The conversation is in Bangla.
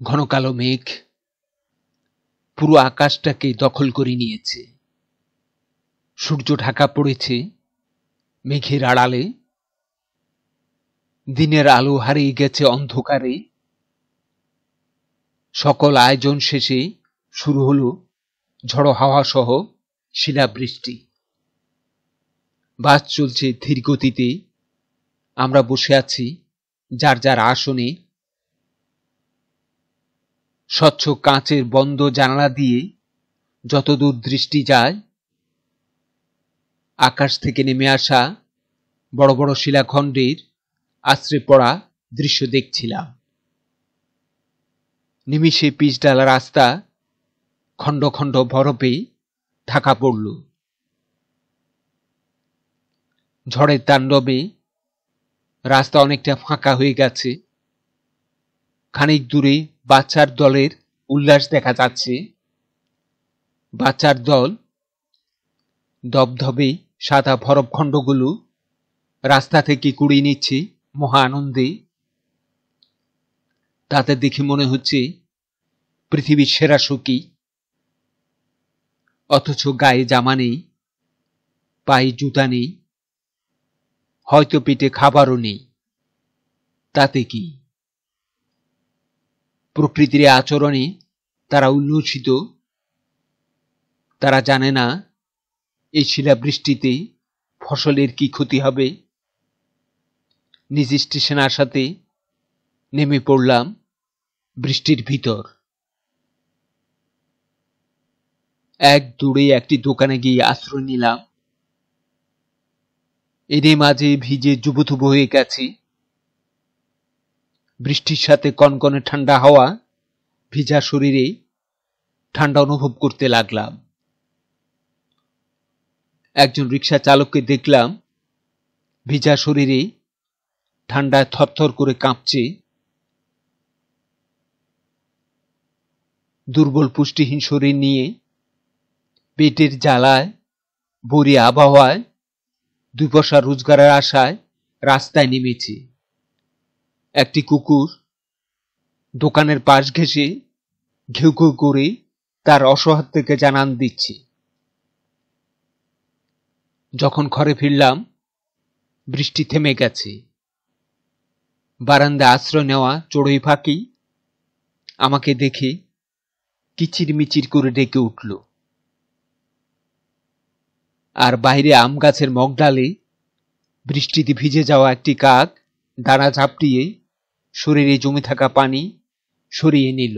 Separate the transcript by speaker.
Speaker 1: ঘন কালো মেঘ পুরো আকাশটাকে দখল করে নিয়েছে। সূর্য ঢাকা পড়েছে মেঘের আড়ালে। দিনের আলো হারিয়ে গেছে অন্ধকারে। সকল আয়োজন শেষে শুরু হলো ঝড়ো হাওয়া সহ শিলাবৃষ্টি। বাস চলছে ধীর গতিতে। আমরা বসে আছি যার যার আসনে। স্বচ্ছ কাঁচের বন্ধ জানালা দিয়ে যতদূর দৃষ্টি যায় আকাশ থেকে নেমে আসা বড় বড় শিলাখণ্ডের আছড়ে পড়া দৃশ্য দেখছিলাম। নিমিষে পিচঢালা রাস্তা খণ্ড খণ্ড বরফে ঢাকা পড়ল। ঝড়ের তাণ্ডবে রাস্তা অনেকটা ফাঁকা হয়ে গেছে। খানিক দূরে বাচ্চার দলের উল্লাস দেখা যাচ্ছে। বাচ্চার দল দবদবে সাদা বরফখণ্ডগুলো রাস্তা থেকে কুড়িয়ে নিচ্ছে মহা আনন্দে। তাদের দেখে মনে হচ্ছে পৃথিবীর সেরা সুখী। অথচ গায়ে জামা নেই, পায়ে জুতা নেই, হয়তো পেটে খাবারও নেই। তাতে কি? প্রকৃতির আচরণে তারা উল্লসিত। তারা জানে না এই শিলাবৃষ্টিতে ফসলের কি ক্ষতি হবে। নিজ স্টেশন আসাতে নেমে পড়লাম বৃষ্টির ভিতর। এক দূরে একটি দোকানে গিয়ে আশ্রয় নিলাম। এরই মাঝে ভিজে জুবুথুবু হয়ে গেছি। বৃষ্টির সাথে কনকনে ঠান্ডা হাওয়া ভিজা শরীরে ঠান্ডা অনুভব করতে লাগলাম। একজন রিক্সা চালককে দেখলাম ভিজা শরীরে ঠান্ডায় থরথর করে কাঁপছে। দুর্বল পুষ্টিহীন শরীর নিয়ে পেটের জ্বালায় বরি আবহাওয়ায় 2 পয়সা রোজগারের আশায় রাস্তায় নেমেছে। একটি কুকুর দোকানের পাশ ঘেঁষে ঘেউ ঘেউ করে তার অসহায়ত্বকে জানান দিচ্ছে। যখন ঘরে ফিরলাম বৃষ্টি থেমে গেছে। বারান্দায় আশ্রয় নেওয়া চড়ুই পাখি আমাকে দেখে কিচিরমিচির করে ডেকে উঠল। আর বাইরে আম গাছের মগডালে বৃষ্টিতে ভিজে যাওয়া একটি কাক দানা ঝাপটিয়ে শরীরে জমে থাকা পানি সরিয়ে নিল।